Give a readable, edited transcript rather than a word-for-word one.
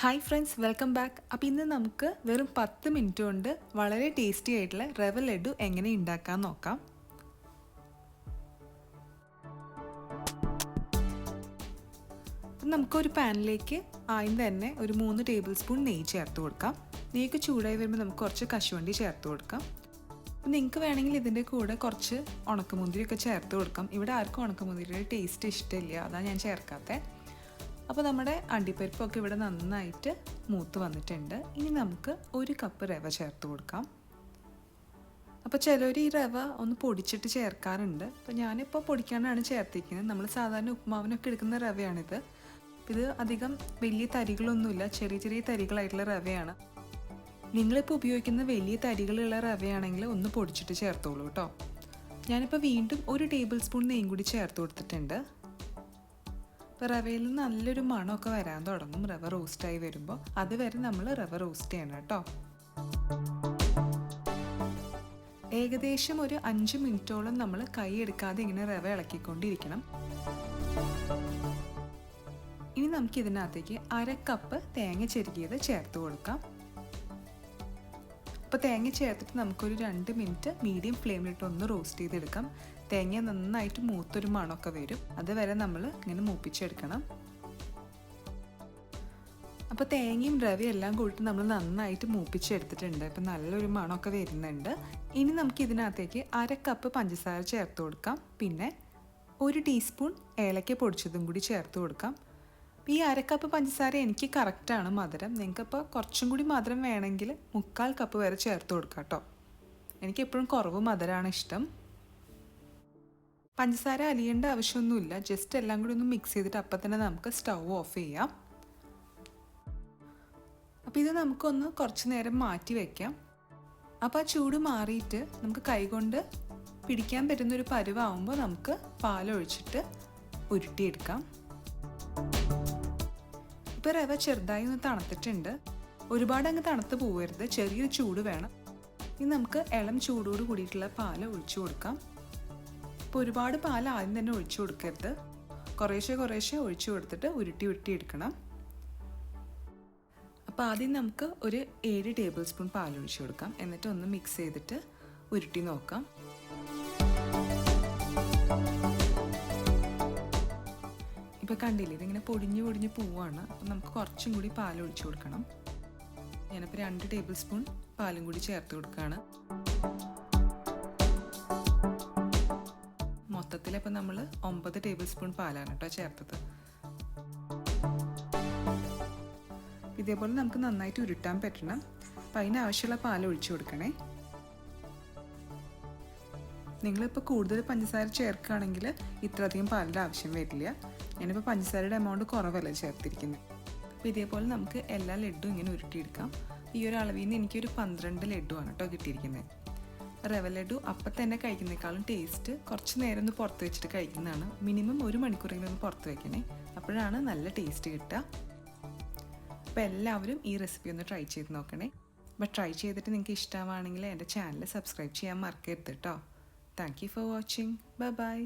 Hi friends, welcome back. അപ്പോൾ ഇന്ന് നമുക്ക് വെറും 10 മിനിറ്റ് കൊണ്ട് വളരെ ടേസ്റ്റി ആയിട്ടുള്ള റവ ലഡു എങ്ങനെ ഉണ്ടാക്കാൻ നോക്കാം. അപ്പം നമുക്കൊരു പാനിലേക്ക് ആദ്യം തന്നെ ഒരു 3 ടേബിൾ സ്പൂൺ നെയ്യ് ചേർത്ത് കൊടുക്കാം. നെയ്യൊക്കെ ചൂടായി വരുമ്പോൾ നമുക്ക് കുറച്ച് കശുവണ്ടി ചേർത്ത് കൊടുക്കാം. അപ്പം നിങ്ങൾക്ക് വേണമെങ്കിൽ ഇതിൻ്റെ കൂടെ കുറച്ച് ഉണക്കമുന്തിരിയൊക്കെ ചേർത്ത് കൊടുക്കാം. ഇവിടെ ആർക്കും ഉണക്കമുന്തിരിയുടെ ടേസ്റ്റ് ഇഷ്ടമില്ല, അതാണ് ഞാൻ ചേർക്കാത്തത്. അപ്പോൾ നമ്മുടെ അണ്ടിപ്പരിപ്പൊക്കെ ഇവിടെ നന്നായിട്ട് മൂത്ത് വന്നിട്ടുണ്ട്. ഇനി നമുക്ക് 1 കപ്പ് റവ ചേർത്ത് കൊടുക്കാം. അപ്പോൾ ചിലർ ഈ റവ ഒന്ന് പൊടിച്ചിട്ട് ചേർക്കാറുണ്ട്. അപ്പോൾ ഞാനിപ്പോൾ പൊടിക്കാനാണ് ചേർത്തിരിക്കുന്നത്. നമ്മൾ സാധാരണ ഉപ്പുമാവിനൊക്കെ എടുക്കുന്ന റവയാണിത്. ഇത് അധികം വലിയ തരികളൊന്നുമില്ല, ചെറിയ ചെറിയ തരികളായിട്ടുള്ള റവയാണ്. നിങ്ങളിപ്പോൾ ഉപയോഗിക്കുന്ന വലിയ തരികളുള്ള റവയാണെങ്കിൽ ഒന്ന് പൊടിച്ചിട്ട് ചേർത്തോളൂ കേട്ടോ. ഞാനിപ്പോൾ വീണ്ടും 1 ടേബിൾ സ്പൂൺ നെയ്യും കൂടി ചേർത്ത് കൊടുത്തിട്ടുണ്ട്. അപ്പോൾ റവയിൽ നല്ലൊരു മണമൊക്കെ വരാൻ തുടങ്ങും. റവ റോസ്റ്റായി വരുമ്പോൾ അതുവരെ നമ്മൾ റവ റോസ്റ്റ് ചെയ്യണം കേട്ടോ. ഏകദേശം ഒരു 5 മിനിറ്റോളം നമ്മൾ കൈ എടുക്കാതെ ഇങ്ങനെ റവ ഇളക്കിക്കൊണ്ടിരിക്കണം. ഇനി നമുക്ക് ഇതിനകത്തേക്ക് 1/2 കപ്പ് തേങ്ങ ചെരുകിയത് ചേർത്ത് കൊടുക്കാം. അപ്പോൾ തേങ്ങ ചേർത്തിട്ട് നമുക്കൊരു 2 മിനിറ്റ് മീഡിയം ഫ്ലെയിമിലിട്ട് ഒന്ന് റോസ്റ്റ് ചെയ്തെടുക്കാം. തേങ്ങ നന്നായിട്ട് മൂത്തൊരു മണമൊക്കെ വരും, അതുവരെ നമ്മൾ ഇങ്ങനെ മൂപ്പിച്ചെടുക്കണം. അപ്പോൾ തേങ്ങയും റവയും എല്ലാം കൂടിയിട്ട് നമ്മൾ നന്നായിട്ട് മൂപ്പിച്ചെടുത്തിട്ടുണ്ട്. ഇപ്പം നല്ലൊരു മണമൊക്കെ വരുന്നുണ്ട്. ഇനി നമുക്ക് ഇതിനകത്തേക്ക് 1/2 കപ്പ് പഞ്ചസാര ചേർത്ത് കൊടുക്കാം. പിന്നെ 1 ടീസ്പൂൺ ഏലക്ക പൊടിച്ചതും കൂടി ചേർത്ത് കൊടുക്കാം. ഈ 1/2 കപ്പ് പഞ്ചസാര എനിക്ക് കറക്റ്റാണ് മധുരം. നിങ്ങൾക്കിപ്പോൾ കുറച്ചും കൂടി മധുരം വേണമെങ്കിൽ 3/4 കപ്പ് വരെ ചേർത്ത് കൊടുക്കാം കേട്ടോ. എനിക്കെപ്പോഴും കുറവ് മധുരമാണ് ഇഷ്ടം. പഞ്ചസാര അലിയേണ്ട ആവശ്യമൊന്നുമില്ല, ജസ്റ്റ് എല്ലാം കൂടി ഒന്ന് മിക്സ് ചെയ്തിട്ട് അപ്പം തന്നെ നമുക്ക് സ്റ്റൗ ഓഫ് ചെയ്യാം. അപ്പോൾ ഇത് നമുക്കൊന്ന് കുറച്ച് നേരം മാറ്റി വയ്ക്കാം. അപ്പോൾ ആ ചൂട് മാറിയിട്ട് നമുക്ക് കൈകൊണ്ട് പിടിക്കാൻ പറ്റുന്നൊരു പരുവാകുമ്പോൾ നമുക്ക് പാലൊഴിച്ചിട്ട് ഉരുട്ടിയെടുക്കാം. ഇപ്പോൾ റവ ചെറുതായി ഒന്ന് തണുത്തിട്ടുണ്ട്. ഒരുപാട് അങ്ങ് തണുത്ത് പോകരുത്, ചെറിയൊരു ചൂട് വേണം. ഇനി നമുക്ക് ഇളം ചൂടോട് കൂടിയിട്ടുള്ള പാൽ ഒഴിച്ചു കൊടുക്കാം. ഇപ്പോൾ ഒരുപാട് പാൽ ആദ്യം തന്നെ ഒഴിച്ചു കൊടുക്കരുത്, കുറേശ്ശെ കുറേശ്ശെ ഒഴിച്ചു കൊടുത്തിട്ട് ഉരുട്ടി എടുക്കണം. അപ്പോൾ ആദ്യം നമുക്ക് ഒരു 7 ടേബിൾ സ്പൂൺ പാൽ ഒഴിച്ചു കൊടുക്കാം. എന്നിട്ട് ഒന്ന് മിക്സ് ചെയ്തിട്ട് ഉരുട്ടി നോക്കാം. ഇപ്പോൾ കണ്ടില്ലേ, ഇതിങ്ങനെ പൊടിഞ്ഞ് പോവാണ്. അപ്പം നമുക്ക് കുറച്ചും കൂടി പാൽ ഒഴിച്ചു കൊടുക്കണം. ഞാനിപ്പോൾ 2 ടേബിൾ സ്പൂൺ പാലും കൂടി ചേർത്ത് കൊടുക്കുകയാണ്. മൊത്തത്തിലിപ്പോൾ നമ്മൾ 9 ടേബിൾ സ്പൂൺ പാലാണ് കേട്ടോ ചേർത്തത്. ഇതേപോലെ നമുക്ക് നന്നായിട്ട് ഉരുട്ടാൻ പറ്റണം. അപ്പം അതിനാവശ്യമുള്ള പാൽ ഒഴിച്ചു കൊടുക്കണേ. നിങ്ങളിപ്പോൾ കൂടുതൽ പഞ്ചസാര ചേർക്കുകയാണെങ്കിൽ ഇത്രയധികം പാലിൻ്റെ ആവശ്യം വരില്ല. ഞാനിപ്പോൾ പഞ്ചസാരയുടെ എമൗണ്ട് കുറവല്ല ചേർത്തിരിക്കുന്നത്. അപ്പോൾ ഇതേപോലെ നമുക്ക് എല്ലാ ലഡ്ഡും ഇങ്ങനെ ഉരുട്ടിയെടുക്കാം. ഈ ഒരു അളവിൽ നിന്ന് എനിക്കൊരു 12 ലഡ്ഡുവാണ് കേട്ടോ കിട്ടിയിരിക്കുന്നത്. റവ ലഡ്ഡു അപ്പം തന്നെ കഴിക്കുന്നതിനേക്കാളും ടേസ്റ്റ് കുറച്ച് നേരം ഒന്ന് പുറത്ത് വെച്ചിട്ട് കഴിക്കുന്നതാണ്. മിനിമം 1 മണിക്കൂറെങ്കിലും ഒന്ന് പുറത്ത് വെക്കണേ, അപ്പോഴാണ് നല്ല ടേസ്റ്റ് കിട്ടുക. അപ്പോൾ എല്ലാവരും ഈ റെസിപ്പി ഒന്ന് ട്രൈ ചെയ്ത് നോക്കണേ. അപ്പോൾ ട്രൈ ചെയ്തിട്ട് നിങ്ങൾക്ക് ഇഷ്ടമാണെങ്കിൽ എൻ്റെ ചാനൽ സബ്സ്ക്രൈബ് ചെയ്യാൻ മറക്കരുത് കേട്ടോ. Thank you for watching. Bye bye.